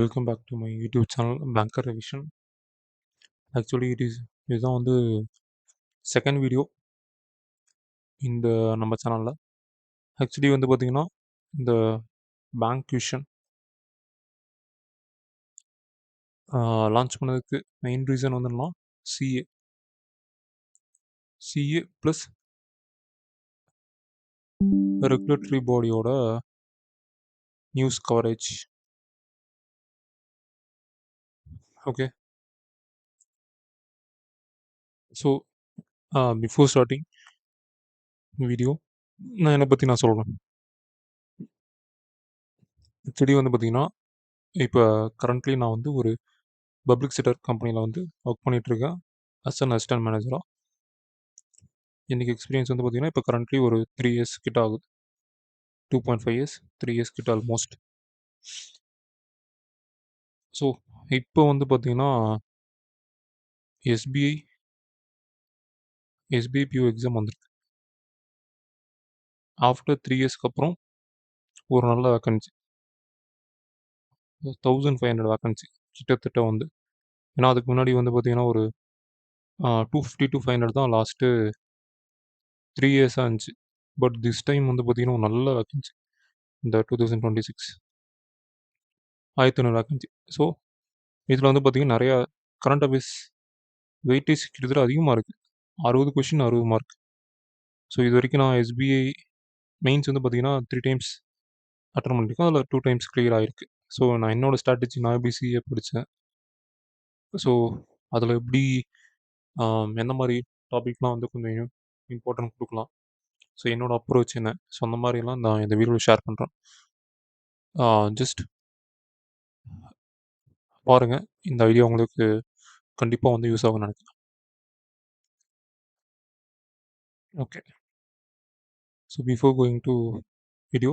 Welcome back to my YouTube channel banker revision. Actually இதுதான் வந்து second video இந்த நம்ம சேனலில். ஆக்சுவலி வந்து பார்த்திங்கன்னா இந்த பேங்க் விஷன் லான்ச் பண்ணதுக்கு மெயின் ரீசன் வந்துன்னா சிஏ சிஏ ப்ளஸ் ரெகுலேட்டரி பாடியோட news coverage. Okay, so before starting video நான் என்னை பற்றி நான் சொல்கிறேன். ஆக்சுவலி வந்து பார்த்திங்கன்னா இப்போ கரண்ட்லி நான் வந்து ஒரு பப்ளிக் செக்டர் கம்பெனியில் வந்து ஒர்க் பண்ணிகிட்ருக்கேன் அஸ் அன் அசிஸ்டன்ட் மேனேஜராக. இன்றைக்கி எக்ஸ்பீரியன்ஸ் வந்து பார்த்திங்கன்னா இப்போ கரண்ட்லி ஒரு 3 இயர்ஸ் கிட்ட ஆகுது. 2.5 இயர்ஸ் 3 இயர்ஸ் கிட்ட ஆல்மோஸ்ட். ஸோ இப்போ வந்து பார்த்திங்கன்னா எஸ்பிஐ பியூ எக்ஸாம் வந்திருக்கு. ஆஃப்டர் 3 இயர்ஸ்க்கு அப்புறம் ஒரு நல்ல வேக்கன்சி 1500 வேக்கன்சி கிட்டத்தட்ட வந்து. ஏன்னா அதுக்கு முன்னாடி வந்து பார்த்திங்கன்னா ஒரு 250 to 500 தான் லாஸ்ட்டு 3 இயர்ஸாக இருந்துச்சு. பட் திஸ் டைம் வந்து பார்த்திங்கன்னா ஒரு நல்ல வேக்கன்சி இந்த 2026 1500 வேக்கன்சி. ஸோ இதில் வந்து பார்த்திங்கன்னா நிறையா கரண்ட் அஃபேர்ஸ் வெயிட்டேஜ் கிட்டத்தட்ட அதிகமாக இருக்குது. 60 கொஷின் 60 மார்க். ஸோ இது வரைக்கும் நான் எஸ்பிஐ மெயின்ஸ் வந்து பார்த்திங்கன்னா 3 டைம்ஸ் அட்டன் பண்ணியிருக்கேன். அதில் 2 டைம்ஸ் கிளியர் ஆகிருக்கு. ஸோ நான் என்னோடய ஸ்ட்ராட்டஜி நான் எப்படி சிஏ படித்தேன், ஸோ அதில் எப்படி எந்த மாதிரி டாபிக்லாம் வந்து கொஞ்சம் இம்பார்ட்டன்ட் கொடுக்கலாம், ஸோ என்னோடய அப்ரோச் என்ன, ஸோ அந்த மாதிரிலாம் நான் இந்த வீடியோவில் ஷேர் பண்ணுறேன். ஜஸ்ட் பாருங்கள், இந்த ஐடியா உங்களுக்கு கண்டிப்பாக வந்து யூஸ் ஆகும்னு நினைக்கிறேன். Okay, so before going to video,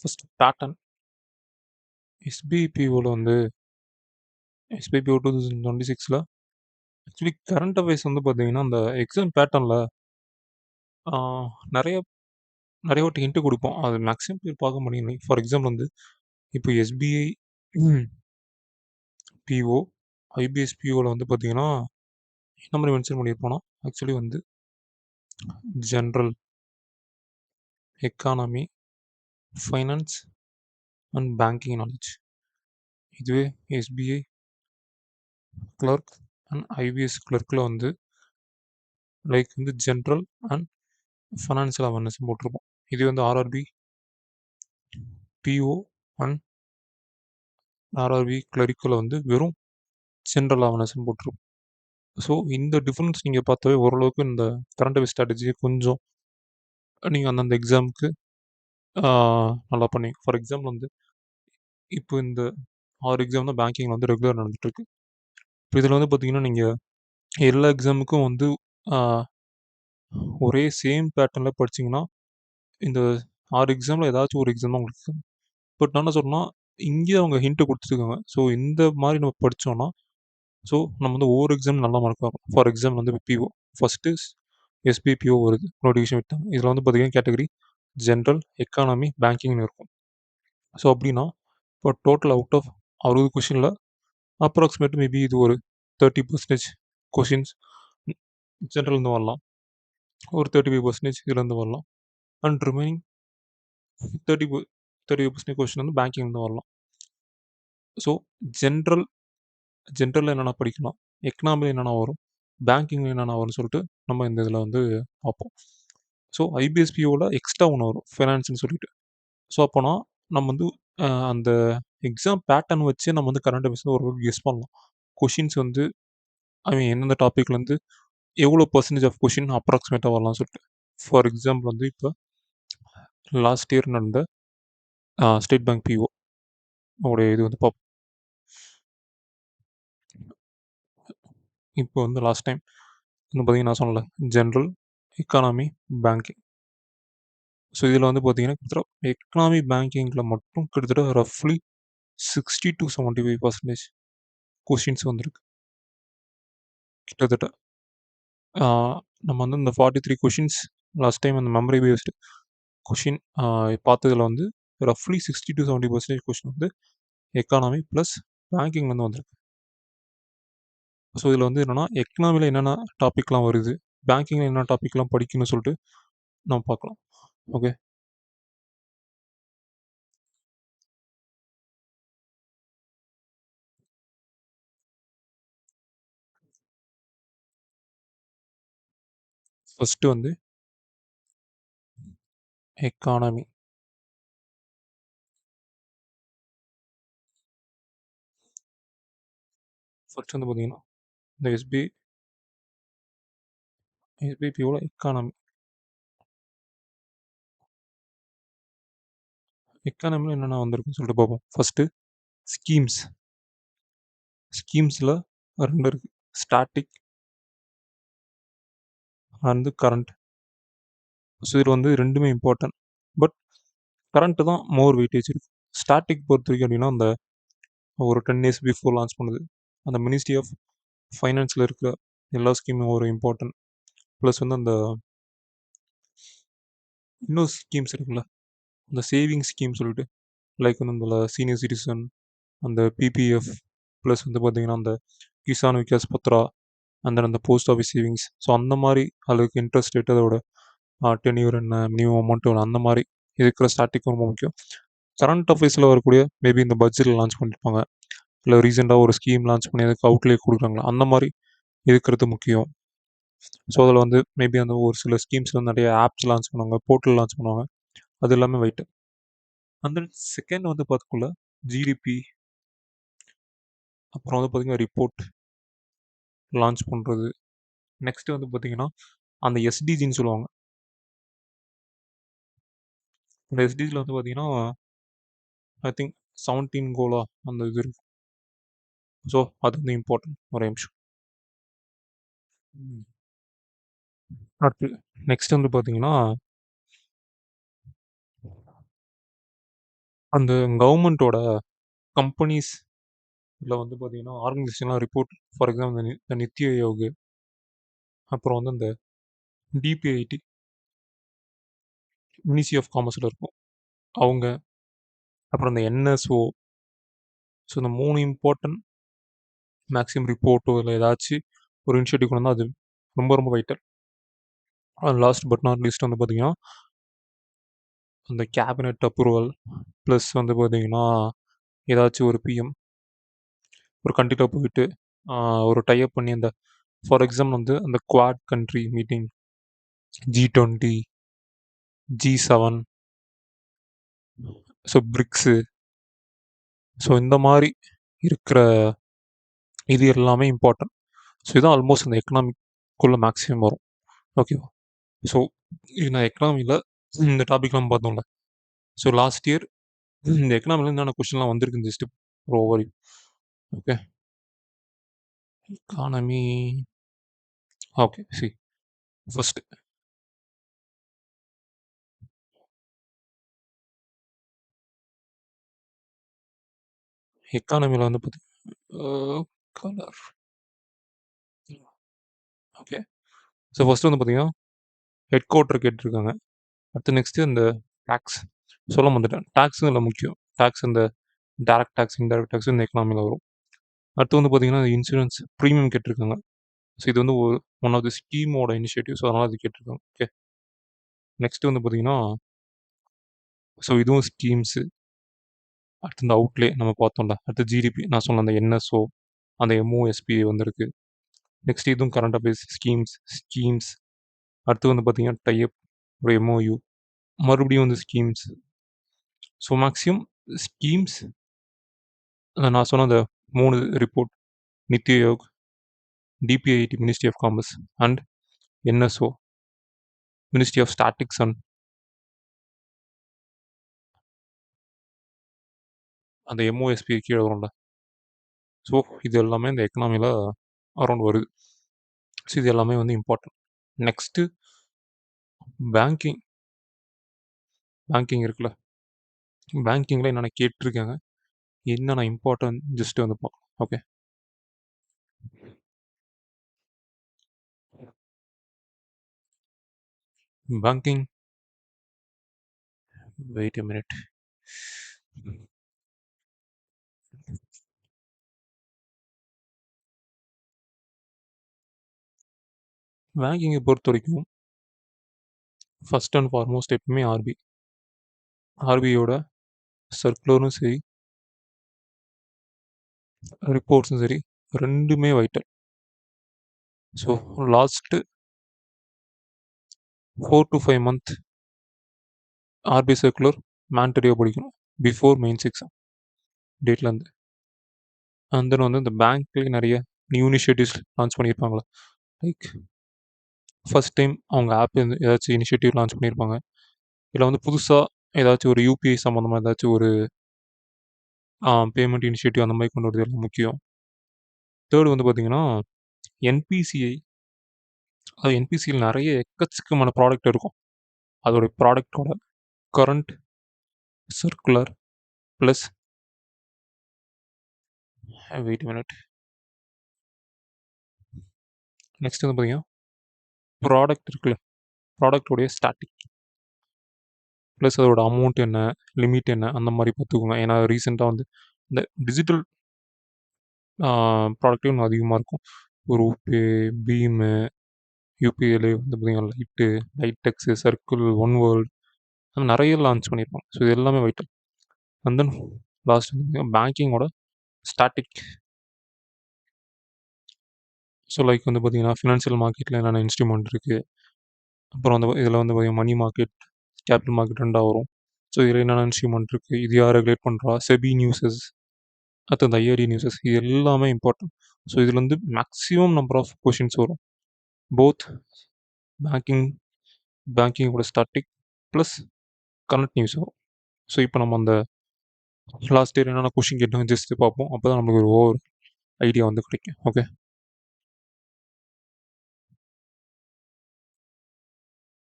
first pattern. எஸ்பிபிஓவில் வந்து எஸ்பிபிஓ 2026 ஆக்சுவலி கரண்ட் அஃபேர்ஸ் வந்து பார்த்தீங்கன்னா அந்த எக்ஸாம் பேட்டர்னில் நிறைய நிறைய வாட்டி ஹிண்ட்டு கொடுப்போம். அது மேக்ஸிமம் பேர் பார்க்க முடியும். ஃபார் எக்ஸாம்பிள் வந்து இப்போ எஸ்பிஐ பிஓ ஐபிஎஸ் பிஓவில் வந்து பார்த்தீங்கன்னா என்ன மாதிரி மென்ஷன் பண்ணியிருப்போம்னா ஆக்சுவலி வந்து general, economy, finance and banking knowledge. இதுவே எஸ்பிஐ கிளர்க் அண்ட் ஐபிஎஸ் கிளர்க்கில் வந்து லைக் வந்து ஜென்ரல் அண்ட் ஃபைனான்சியல் அவேர்னஸ் போட்டிருப்போம். இது வந்து ஆர்ஆர்பி பிஓ அண்ட் ஆர்ஆர்பி கிளரிக்கில் வந்து வெறும் ஜென்ரல் அவேர்னஸ்ன்னு போட்டிருப்போம். ஸோ இந்த டிஃப்ரென்ஸ் நீங்கள் பார்த்தாவே ஓரளவுக்கு இந்த கரண்ட் அஃபேர்ஸ் ஸ்ட்ராட்டஜியை கொஞ்சம் நீங்கள் அந்தந்த எக்ஸாமுக்கு நல்லா பண்ணுவீங்க. ஃபார் எக்ஸாம்பிள் வந்து இப்போ இந்த 6 எக்ஸாம் தான் பேங்கிங்கில் வந்து ரெகுலர் நடந்துகிட்ருக்கு. இப்போ இதில் வந்து பார்த்தீங்கன்னா நீங்கள் எல்லா எக்ஸாமுக்கும் வந்து ஒரே சேம் பேட்டர்னில் படிச்சிங்கன்னா இந்த 6 எக்ஸாமில் ஏதாச்சும் ஒரு எக்ஸாம் தான் உங்களுக்கு. பட் நான் என்ன சொல்கிறேன்னா இங்கே அவங்க ஹிண்ட்டு கொடுத்துருக்காங்க. ஸோ இந்த மாதிரி நம்ம படித்தோன்னா ஸோ நம்ம வந்து ஒவ்வொரு எக்ஸாம் நல்ல மார்க் ஆகும். ஃபார் எக்ஸாம்பிள் வந்து பிஓ ஃபஸ்ட்டு எஸ்பிபிஓ வருது, நோட்டிஃபிகேஷன் விட்டாங்க. இதில் வந்து பார்த்தீங்கன்னா கேட்டகரி ஜென்ரல், எக்கானமி, பேங்கிங்னு இருக்கும். ஸோ அப்படின்னா இப்போ டோட்டல் அவுட் ஆஃப் 60 கொஷினில் அப்ராக்சிமேட் மேபி இது ஒரு 30% கொஷின்ஸ் ஜென்ரல்லேருந்து வரலாம், ஒரு 35% இதுலேருந்து வரலாம், அண்ட் ரிமைனிங் 35% கொஷின் வந்து பேங்கிங்லேருந்து வரலாம். ஸோ ஜென்ரலில் என்னென்ன படிக்கலாம், எக்கனாமியில் என்னென்ன வரும், பேங்கிங்கில் என்னென்ன வரும்னு சொல்லிட்டு நம்ம இந்த இதில் வந்து பார்ப்போம். ஸோ ஐபிஎஸ்பிஓவில் எக்ஸ்ட்ரா ஒன்று வரும் ஃபைனான்ஸ்னு சொல்லிட்டு. ஸோ அப்போனா நம்ம வந்து அந்த எக்ஸாம் பேட்டர்ன் வச்சு நம்ம வந்து கரண்ட் அஃபேர்ஸ் ஓரளவுக்கு கெஸ் பண்ணலாம். கொஷின்ஸ் வந்து எந்தெந்த டாப்பிக்லேருந்து எவ்வளோ பர்சன்டேஜ் ஆஃப் கொஷின் அப்ராக்சிமேட்டாக வரலாம்னு சொல்லிட்டு. ஃபார் எக்ஸாம்பிள் வந்து இப்போ லாஸ்ட் இயர் நடந்த ஸ்டேட் பேங்க் பிஓ உடைய இது வந்து பார்ப்போம். இப்போ வந்து லாஸ்ட் டைம் வந்து பார்த்தீங்கன்னா நான் சொன்னல ஜென்ரல், எக்கானமி, பேங்கிங். ஸோ இதில் வந்து பார்த்தீங்கன்னா கிட்டத்தட்ட எக்கனாமி பேங்கிங்கில் மட்டும் கிட்டத்தட்ட ரஃப்லி 60 to 75% கொஷின்ஸ் வந்திருக்கு கிட்டத்தட்ட. நம்ம வந்து இந்த 43 கொஷின்ஸ் லாஸ்ட் டைம் அந்த மெமரி பேஸ்டு கொஷின் பார்த்ததில் வந்து ரஃப்லி 60 to 70% கொஷின் வந்து எக்கானமி ப்ளஸ் பேங்கிங்லேருந்து வந்திருக்கு. ஸோ இதில் வந்து என்னென்னா எக்கனாமியில் என்னென்ன டாபிக்லாம் வருது, பேங்கிங்கில் என்ன டாபிக்லாம் படிக்கணும்னு சொல்லிட்டு நம்ம பார்க்கலாம். ஓகே. ஃபஸ்ட்டு வந்து எக்கானமி. ஃபர்ஸ்ட் வந்து பார்த்தீங்கன்னா இந்த எஸ்பிபியோட எக்கானமி. எக்கானமியில் என்னென்ன வந்திருக்குன்னு சொல்லிட்டு பார்ப்போம். First schemes. ஸ்கீம்ஸில் 2 இருக்குது. Static and current. ஸோ இதில் வந்து ரெண்டுமே இம்பார்ட்டன்ட். பட் கரண்ட்டு தான் மோர் வெயிட்டேஜ் இருக்குது. ஸ்டாட்டிக் பொறுத்த வரைக்கும் அப்படின்னா அந்த ஒரு 10 இயர்ஸ் பிஃபோர் லான்ச் பண்ணுது. அந்த மினிஸ்ட்ரி ஆஃப் ஃபைனான்ஸில் இருக்கிற எல்லா ஸ்கீமும் ஒரு இம்பார்ட்டன்ட். ப்ளஸ் வந்து அந்த இன்னும் ஸ்கீம்ஸ் இருக்குல்ல, அந்த சேவிங் ஸ்கீம் சொல்லிட்டு லைக் வந்து அந்த சீனியர் சிட்டிசன், அந்த பிபிஎஃப், ப்ளஸ் வந்து பார்த்திங்கன்னா அந்த கிசான் விகாஸ் பத்ரா, அந்த போஸ்ட் ஆஃபீஸ் சேவிங்ஸ். ஸோ அந்த மாதிரி அதுக்கு இன்ட்ரெஸ்ட் ரேட், அதோட டென்யூர் என்ன, மினிமம் அமௌண்ட் எவ்வளோ, அந்த மாதிரி இருக்கிற ஸ்டாட்டிக் ரொம்ப முக்கியம். கரண்ட் அஃபேர்ஸில் வரக்கூடிய மேபி இந்த பட்ஜெட்டில் லான்ச் பண்ணியிருப்பாங்க, இல்லை ரீசெண்டாக ஒரு ஸ்கீம் லான்ச் பண்ணி அதுக்கு அவுட்லே கொடுக்குறாங்களா, அந்த மாதிரி இருக்கிறது முக்கியம். ஸோ அதில் வந்து மேபி அந்த ஒரு சில ஸ்கீம்ஸ் வந்து நிறைய ஆப்ஸ் லான்ச் பண்ணுவாங்க, போர்ட்டல் லான்ச் பண்ணுவாங்க. அது எல்லாமே வெயிட்டு. அந்த செகண்ட் வந்து பார்த்துக்குள்ள ஜிடிபி, அப்புறம் வந்து பார்த்திங்கன்னா ரிப்போர்ட் லான்ச் பண்ணுறது. நெக்ஸ்ட்டு வந்து பார்த்திங்கன்னா அந்த எஸ்டிஜின்னு சொல்லுவாங்க. அந்த எஸ்டிஜியில் வந்து பார்த்திங்கன்னா ஐ திங்க் 17 கோலா அந்த இது இருக்கும். ஸோ அது வந்து இம்பார்ட்டன்ட். ஒரு நிமிஷம். அடுத்து நெக்ஸ்ட் வந்து பார்த்தீங்கன்னா அந்த கவர்மெண்ட்டோட கம்பெனிஸ் இதில் வந்து பார்த்தீங்கன்னா ஆர்கனைசேஷன்லாம் ரிப்போர்ட். ஃபார் எக்ஸாம்பிள் இந்த நித்தி ஆயோக், அப்புறம் வந்து இந்த டிபிஐடி, மினிஸ்ட்ரி ஆஃப் காமர்ஸில் இருக்கும் அவங்க, அப்புறம் இந்த என்எஸ்ஓ. ஸோ இந்த 3 இம்பார்ட்டன்ட் மேக்ஸிமம் ரிப்போர்ட்டோ இல்லை ஏதாச்சும் ஒரு இனிஷியேட்டிவ் கொண்டு வந்தால் அது ரொம்ப ரொம்ப vital. Last but not least வந்து பார்த்தீங்கன்னா அந்த கேபினெட் அப்ரூவல், ப்ளஸ் வந்து பார்த்தீங்கன்னா ஏதாச்சும் ஒரு பிஎம் ஒரு கண்ட்ரியில் போயிட்டு ஒரு டைப் பண்ணி அந்த ஃபார் எக்ஸாம்பிள் வந்து அந்த quad country meeting, G20, G7, so bricks. So இந்த மாதிரி இருக்கிற இது எல்லாமே இம்பார்ட்டன்ட். ஸோ இதுதான் ஆல்மோஸ்ட் இந்த எக்கனாமிக்குள்ளே மேக்ஸிமம் வரும். ஓகேவா? ஸோ இது நான் எக்கனாமியில் இந்த டாபிக்லாம் பார்த்தோம்ல. ஸோ லாஸ்ட் இயர் இந்த எக்கனாமியில் என்னென்ன கொஷின்லாம் வந்திருக்குன்னு ஜஸ்ட் ஒரு over. Okay. Economy. Okay. See first எக்கானமியில் வந்து பார்த்தீங்கன்னா கலர். ஓகே. ஸோ ஃபஸ்ட்டு வந்து பார்த்தீங்கன்னா ஹெட் குவார்ட்டர் கேட்டிருக்காங்க. அடுத்து நெக்ஸ்ட்டு இந்த டேக்ஸ் சொல்ல வந்துட்டேன். டேக்ஸும் இதில் முக்கியம். டேக்ஸ் இந்த டேரக்ட் டேக்ஸ், இன்டேரக்ட் டேக்ஸ் இந்த எக்கனாமியில் வரும். அடுத்து வந்து பார்த்தீங்கன்னா இன்சூரன்ஸ் ப்ரீமியம் கேட்டிருக்காங்க. ஸோ இது வந்து ஒரு ஒன் ஆஃப் தி ஸ்கீமோட இனிஷியேட்டிவ். ஸோ அதனால் அது கேட்டிருக்காங்க. ஓகே. நெக்ஸ்ட்டு வந்து பார்த்தீங்கன்னா ஸோ இதுவும் ஸ்கீம்ஸு. அடுத்து இந்த அவுட்லே நம்ம பார்த்தோம்ல. அடுத்து ஜிடிபி நான் சொன்ன அந்த என்எஸ்ஓ, அந்த எம்ஓஎஸ்பிஐ வந்திருக்கு. நெக்ஸ்ட் இதுவும் கரண்ட் அஃபேர்ஸ் ஸ்கீம்ஸ். அடுத்து வந்து பார்த்தீங்கன்னா டைப், ஒரு எம்ஓயு, மறுபடியும் வந்து ஸ்கீம்ஸ். ஸோ மேக்ஸிமம் ஸ்கீம்ஸ், நான் சொன்ன அந்த 3 report, NITI Aayog, DPIIT ministry of commerce, and NSO ministry of statistics and அந்த எம்ஓஎஸ்பி கீழே வரும்ல. ஸோ இது எல்லாமே இந்த எக்கனாமியில் அரௌண்ட் வருது. ஸோ இது எல்லாமே வந்து இம்பார்ட்டன்ட். Next banking. பேங்கிங் இருக்குல்ல, பேங்கிங்கில் என்னென்ன கேட்டிருக்காங்க, என்னென்ன இம்பார்ட்டன்ட் ஜஸ்ட் வந்து பார்க்கலாம். Okay. Banking. Wait a minute. பேங்கிங்கை பொறுத்த வரைக்கும் ஃபர்ஸ்ட் அண்ட் ஃபார்மோஸ்ட் எப்பவுமே ஆர்பிஐயோட சர்க்குலரும் சரி, ரிப்போர்ட்ஸும் சரி, ரெண்டுமே vital. So last 4 to 5 month RBI circular மேண்டரியாக படிக்கணும் பிஃபோர் மெயின்ஸ் எக்ஸாம் டேட்லேருந்து. அண்ட் தென் வந்து இந்த பேங்க்லேயே நிறைய நியூ இனிஷியேட்டிவ்ஸ் லான்ச் பண்ணியிருப்பாங்களா, லைக் ஃபர்ஸ்ட் டைம் அவங்க ஆப் ஏதாச்சும் இனிஷியேட்டிவ் லான்ச் பண்ணியிருப்பாங்க, இல்லை வந்து புதுசாக ஏதாச்சும் ஒரு யூபிஐ சம்மந்தமாக ஏதாச்சும் ஒரு பேமெண்ட் இனிஷியேட்டிவ் அந்த மாதிரி கொண்டு வரது எல்லாம் முக்கியம். தேர்டு வந்து பார்த்தீங்கன்னா என்பிசிஐ. அது என்பிசியில் நிறைய எக்கச்சக்கமான ப்ராடக்ட் இருக்கும். அதோடைய ப்ராடக்டோட current circular plus wait minute next வந்து பார்த்தீங்கன்னா ப்ராடக்ட் இருக்குல்ல, ப்ராடக்டோடைய ஸ்டாட்டிக் ப்ளஸ் அதோட அமௌண்ட் என்ன, லிமிட் என்ன, அந்த மாதிரி பார்த்துக்கோங்க. ஏன்னா ரீசெண்டாக வந்து இந்த டிஜிட்டல் ப்ராடக்ட்டும் இன்னும் அதிகமாக இருக்கும். ரூபே, பீமு, யூபிஐல வந்து பார்த்தீங்கன்னா லைட்டெக்ஸு, சர்க்கிள், ஒன் வேர்ல்டு, அது நிறைய லான்ச் பண்ணியிருப்பாங்க. ஸோ இது எல்லாமே வைட்டல். அண்ட் தென் லாஸ்ட் வந்து பேங்கிங்கோட ஸ்டாட்டிக். ஸோ லைக் வந்து பார்த்தீங்கன்னா ஃபினான்ஷியல் மார்க்கெட்டில் என்னென்ன இன்ஸ்ட்ருமெண்ட் இருக்குது, அப்புறம் வந்து இதில் வந்து பார்த்தீங்கன்னா மணி மார்க்கெட், கேபிட்டல் மார்க்கெட் ரெண்டாக வரும். ஸோ இதில் என்னென்ன இன்ஸ்ட்ருமெண்ட் இருக்குது, இது யார் ரெகுலேட் பண்ணுறா, செபி நியூஸஸ், அடுத்து இந்த ஐஆர்டி நியூஸஸ், இது எல்லாமே இம்பார்ட்டன்ட். ஸோ இதில் வந்து மேக்ஸிமம் நம்பர் ஆஃப் கொஷின்ஸ் வரும். போத் பேங்கிங்கோட ஸ்டாட்டிக் ப்ளஸ் கரண்ட் நியூஸ் வரும். ஸோ இப்போ நம்ம அந்த லாஸ்ட் இயர் என்னென்ன கொஷின் கேட்டோம் ஜஸ்ட் பார்ப்போம். அப்போ தான் நம்மளுக்கு ஒரு ஓவர் ஐடியா வந்து கிடைக்கும்.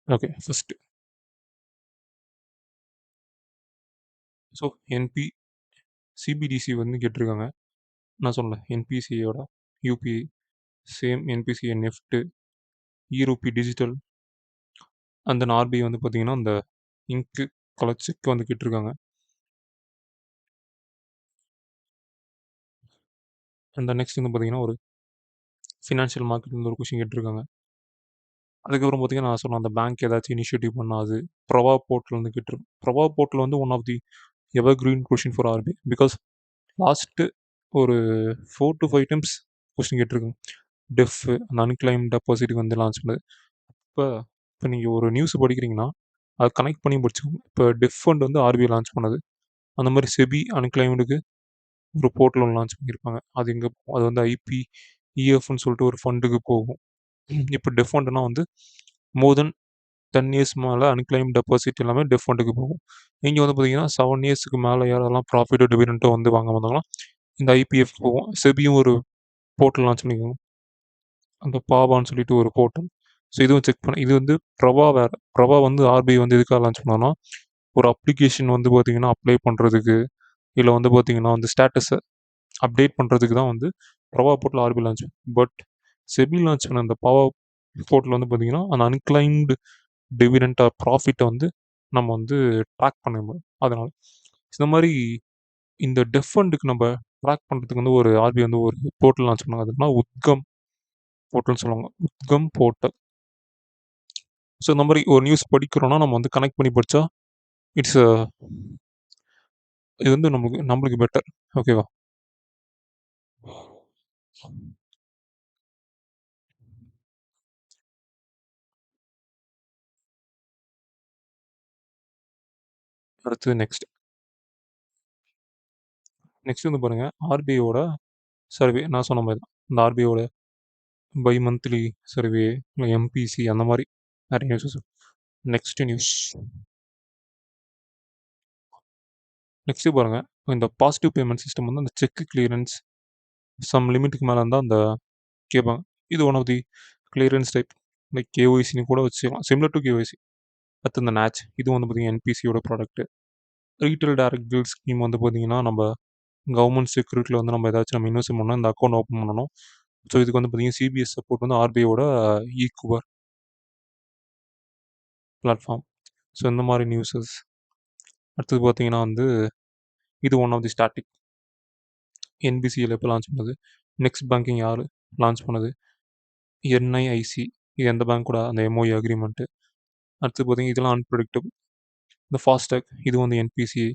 ஓகே, ஃபஸ்ட்டு ஸோ சிபிடிசி வந்து கேட்டிருக்காங்க. நான் சொன்னேன் என்பிசியோட UPI, same NPCI NEFT, e RUPI digital, and then RBI வந்து பார்த்தீங்கன்னா அந்த இங்கு செக் வந்து கேட்டிருக்காங்க. அந்த நெக்ஸ்ட் வந்து பார்த்தீங்கன்னா ஒரு ஃபினான்ஷியல் மார்க்கெட்லேருந்து ஒரு கொஷின் கேட்டிருக்காங்க. அதுக்கப்புறம் பார்த்தீங்கன்னா நான் சொன்னேன் அந்த பேங்க் ஏதாச்சும் இனிஷியேட்டிவ் பண்ணாது. ப்ரவா போர்ட்டல் கேட்டிருக்கோம். ப்ரவா போர்ட்டல் வந்து one of the ever green question for RBI, because last ஒரு 4 to 5 டைம்ஸ் கொஸ்டின் கேட்டிருக்கோம். டெஃப் அந்த அன்கிளைம் டெபாசிட் வந்து லான்ச் பண்ணது. இப்போ இப்போ நீங்கள் ஒரு நியூஸ் படிக்கிறீங்கன்னா அதை கனெக்ட் பண்ணி படிச்சுக்கோங்க. இப்போ டெஃப் ஃபண்ட் வந்து ஆர்பிஐ லான்ச் பண்ணது. அந்த மாதிரி செபி அன்கிளைம்டுக்கு ஒரு போர்ட்டல் ஒன்று லான்ச் பண்ணியிருப்பாங்க. அது இங்கே அது வந்து இஎஃப்னு சொல்லிட்டு ஒரு ஃபண்டுக்கு போகும். இப்போ டெஃப் ஃபண்டுனா வந்து மோர் தென் 10 இயர்ஸ் மேலே அன்கிளைம் டெபாசிட் எல்லாமே டெஃப் ஃபண்டுக்கு போகும். இங்கே வந்து பார்த்தீங்கன்னா 7 இயர்ஸ்க்கு மேலே யாரெல்லாம் ப்ராஃபிட்டோ டிவிடெண்ட்டோ வந்து வாங்க வந்தாங்கன்னா இந்த ஐபிஎஃப் போகும். செபியும் ஒரு போர்ட்டல் லான்ச் பண்ணிக்கோங்க, அந்த பாவான்னு சொல்லிட்டு ஒரு போர்ட்டல். ஸோ இதுவும் செக் பண்ண. இது வந்து ப்ரவா வேறு. ப்ரவா வந்து ஆர்பிஐ வந்து எதுக்காக லான்ச் பண்ணோன்னா ஒரு அப்ளிகேஷன் வந்து பார்த்தீங்கன்னா அப்ளை பண்ணுறதுக்கு, இல்லை வந்து பார்த்தீங்கன்னா வந்து ஸ்டேட்டஸை அப்டேட் பண்ணுறதுக்கு தான் வந்து Pravaah portal RBI launch. But SEBI launch பண்ண அந்த பவா போர்ட்டல் வந்து பார்த்தீங்கன்னா அந்த அன்கிளைம்டு டிவிடெண்ட் ஆர் ப்ராஃபிட்டை வந்து நம்ம வந்து ட்ராக் பண்ண முடியும். அதனால் இந்த மாதிரி இந்த டெஃப் ஃபண்டுக்கு நம்ம ட்ராக் பண்ணுறதுக்கு வந்து ஒரு ஆர்பிஐ வந்து ஒரு போர்ட்டல் லான்ச் பண்ணாங்க. அதுனா உத்கம் போர்ட்டல்னு சொல்லுவாங்க. உத்கம் போர்ட்டல். ஸோ இந்த மாதிரி ஒரு நியூஸ் படிக்கிறோன்னா நம்ம வந்து கனெக்ட் பண்ணி படித்தா இட்ஸ் இது வந்து நம்மளுக்கு பெட்டர். ஓகேவா? அடுத்து நெக்ஸ்ட் வந்து பாருங்கள் ஆர்பிஐயோட சர்வே. நான் சொன்ன மாதிரி தான் இந்த ஆர்பிஐயோட பை மந்த்லி சர்வே, இல்லை எம்பிசி, அந்த மாதிரி நிறைய நியூஸஸ். நெக்ஸ்ட்டு பாருங்கள் இந்த பாசிட்டிவ் பேமெண்ட் சிஸ்டம் வந்து அந்த செக் கிளியரன்ஸ் சம் லிமிட்டுக்கு மேலே இருந்தால் அந்த கேட்பாங்க. இது one of the clearance type, like கேஒய்சின்னு கூட வச்சுக்கலாம், சிம்லர் டு கேஒய்சி. அடுத்து இந்த நேச், இது வந்து பார்த்திங்கன்னா என்பிசியோட product. Retail direct bill scheme வந்து பார்த்திங்கன்னா நம்ம கவர்மெண்ட் செக்யூரிட்டியில் வந்து நம்ம ஏதாச்சும் நம்ம இன்வெஸ்ட் பண்ணால் இந்த அக்கௌண்ட் ஓப்பன் பண்ணணும். ஸோ இதுக்கு வந்து பார்த்திங்கன்னா சிபிஎஸ் சப்போர்ட் வந்து ஆர்பிஐயோட ஈக்குவர் பிளாட்ஃபார்ம். ஸோ இந்த மாதிரி நியூஸஸ். அடுத்தது பார்த்திங்கன்னா வந்து இது ஒன் ஆஃப் தி ஸ்டாட்டிக். என்பிசியில் எப்போ லான்ச் பண்ணது, நெக்ஸ்ட் பேங்கிங் யார் லான்ச் பண்ணது, என்ஐஐசி. இது எந்த பேங்க் கூட அந்த எம்ஓஇ அக்ரிமெண்ட்டு. அடுத்து பார்த்தீங்கன்னா இதெல்லாம் அன்பிரடிக்டபிள். இந்த ஃபாஸ்டேக் இது வந்து என்பிசிஐ,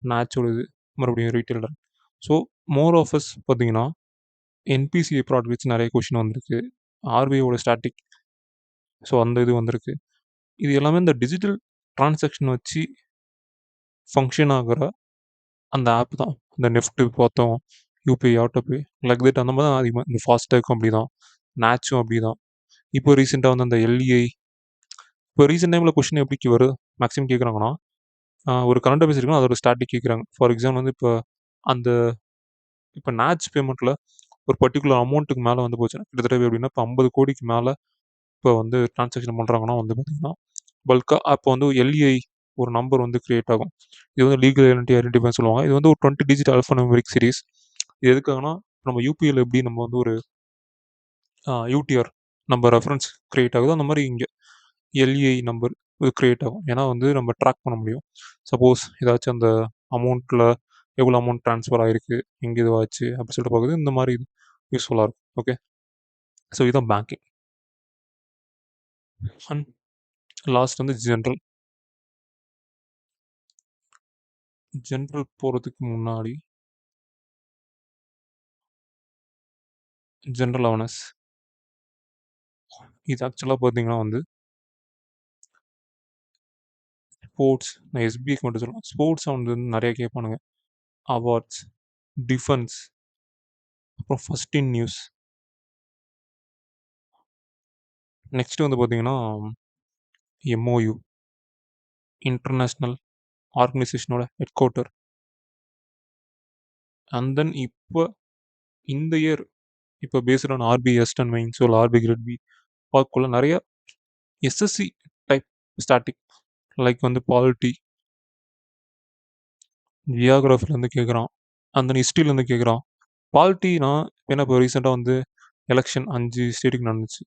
நேச்சோட இது மறுபடியும் retailer. So more of us பார்த்தீங்கன்னா என்பிசிஐ ப்ராடக்ட் வச்சு நிறைய கொஷின் வந்திருக்கு. ஆர்பிஐயோட ஸ்டாட்டிக், ஸோ அந்த இது வந்திருக்கு. இது எல்லாமே இந்த டிஜிட்டல் ட்ரான்சாக்ஷன் வச்சு ஃபங்க்ஷன் ஆகிற அந்த ஆப் தான். இந்த நெஃப்ட்டு பார்த்தோம், யூபிஐ, ஆட்டோபே, லைக் தட் அந்த மாதிரி தான் அதிகமாக. இந்த ஃபாஸ்டேக்கும் அப்படி தான், நேச்சும் அப்படி தான். இப்போ ரீசெண்டாக வந்து அந்த எல்இஐ, இப்போ ரீசெண்ட் டைமில் கொஷின் எப்படி வருது மேக்ஸிமம் கேட்குறாங்கன்னா, ஒரு கரண்ட் அஃபேர்ஸ் இருக்குன்னா அதோட ஸ்டாட்டிக் கேட்குறாங்க. ஃபார் எக்ஸாம்பிள் வந்து இப்போ அந்த இப்போ நேச் பேமெண்ட்டில் ஒரு பர்டிகுலர் அமௌண்ட்டுக்கு மேலே வந்து போச்சுன்னா கிட்டத்தட்ட எப்படின்னா இப்போ 50 கோடிக்கு மேலே இப்போ வந்து ட்ரான்சாக்ஷன் பண்ணுறாங்கன்னா வந்து பார்த்திங்கன்னா பல்காக அப்போ வந்து எல்இஐ ஒரு நம்பர் வந்து கிரியேட் ஆகும். இது வந்து லீகல் ஐடென்டிஃபை சொல்லுவாங்க. இது வந்து ஒரு 20 டிஜிட் ஆல்ஃபா நியூமெரிக் சீரிஸ். இது எதுக்காகனா நம்ம யூபிஐயில் எப்படி நம்ம வந்து ஒரு யூடிஆர் நம்ம ரெஃபரன்ஸ் கிரியேட் ஆகுதோ அந்த மாதிரி இங்கே எல்இஐ நம்பர் இது கிரியேட் ஆகும். ஏன்னா வந்து நம்ம ட்ராக் பண்ண முடியும். சப்போஸ் ஏதாச்சும் அந்த அமௌண்ட்டில் எவ்வளோ அமௌண்ட் ட்ரான்ஸ்ஃபர் ஆகிருக்கு, எங்கே இதுவாச்சு அப்படி சொல்லிட்டு பார்க்குறது இந்த மாதிரி இது யூஸ்ஃபுல்லாக இருக்கும். ஓகே, ஸோ இதுதான் பேங்கிங். அண்ட் லாஸ்ட் வந்து ஜென்ரல். ஜென்ரல் போகிறதுக்கு முன்னாடி ஜென்ரல் அவேர்னஸ். இது ஆக்சுவலாக பார்த்தீங்கன்னா வந்து ஸ்போர்ட்ஸ், நான் எஸ்பிஐக்கு மட்டும் சொல்லலாம். ஸ்போர்ட்ஸ் வந்து நிறைய கேட்பானுங்க. அவார்ட்ஸ், டிஃபென்ஸ், அப்புறம் ஃபர்ஸ்ட் இன் நியூஸ். நெக்ஸ்ட் வந்து பார்த்தீங்கன்னா எம்ஓயு, இன்டர்நேஷ்னல் ஆர்கனைசேஷனோட ஹெட் குவார்ட்டர். அண்ட் தென் இப்போ இந்த இயர் இப்போ பேஸ்ட் ஆன் ஆர்பிஐ எஸ்ட் அண்ட் மெயின்ஸ் இல்லை ஆர்பிஐ கிரெட் பி பார்க்கக்குள்ள நிறைய எஸ்எஸ்சி டைப் ஸ்டாட்டிக் லைக் வந்து பாலிட்டி, ஜியாகிரஃபிலேருந்து கேட்குறான், அந்த ஹிஸ்ட்ரியிலேருந்து கேட்குறான். பாலிட்டினா ஏன்னா இப்போ ரீசெண்டாக வந்து எலெக்ஷன் 5 ஸ்டேட்டுக்கு நடந்துச்சு.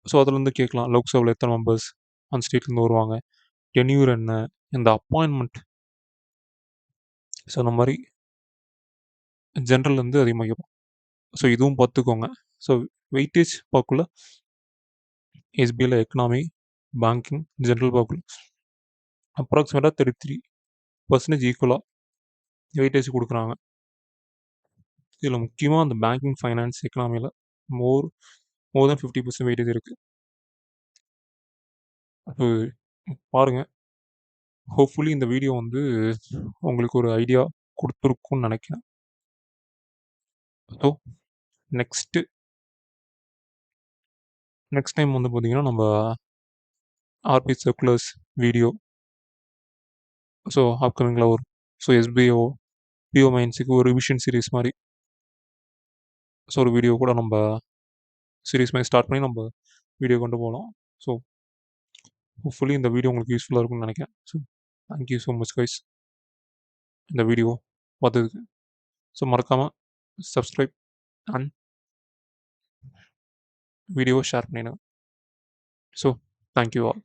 ஸோ அதுலேருந்து கேட்கலாம் லோக்சபாவில் எத்தனை மெம்பர்ஸ் அந்த ஸ்டேட்லேருந்து வருவாங்க, டென்யூர் என்ன, இந்த அப்பாயின்மெண்ட். ஸோ அந்த மாதிரி ஜென்ரல்லேருந்து அதிகமாக கேட்போம். ஸோ இதுவும் பார்த்துக்கோங்க. ஸோ வெயிட்டேஜ் பார்க்கல எஸ்பிஐயில் எக்கனாமி, பேங்கிங், ஜென்ரல் பார்க்கல அப்ராக்சிமேட்டாக 33% ஈக்குவலாக வெயிட்டேஜ் கொடுக்குறாங்க. இதில் முக்கியமாக அந்த பேங்கிங், ஃபைனான்ஸ், எக்கனாமியில் மோர் தென் 50% வெயிட்டேஜ் இருக்குது. அது பாருங்கள். ஹோப்ஃபுல்லி இந்த வீடியோ வந்து உங்களுக்கு ஒரு ஐடியா கொடுத்துருக்குன்னு நினைக்கிறேன். ஸோ நெக்ஸ்ட் டைம் வந்து பார்த்தீங்கன்னா நம்ம ஆர்பிஐ சர்க்குலர்ஸ் வீடியோ ஸோ அப்கமிங்கில் வரும். ஸோ எஸ்பிஓ, பிஓ மைன்ஸுக்கு ஒரு ரிவிஷன் சீரிஸ் மாதிரி ஸோ ஒரு வீடியோ கூட நம்ம சீரிஸ் மாதிரி ஸ்டார்ட் பண்ணி நம்ம வீடியோ கொண்டு போகலாம். ஸோ ஹோப்ஃபுல்லி இந்த வீடியோ உங்களுக்கு யூஸ்ஃபுல்லாக இருக்கும்னு நினைக்கிறேன். So thank you so much guys இந்த வீடியோ பார்த்ததுக்கு. ஸோ மறக்காமல் சப்ஸ்கிரைப் அண்ட் வீடியோவை ஷேர் பண்ணிடுங்க. So thank you all.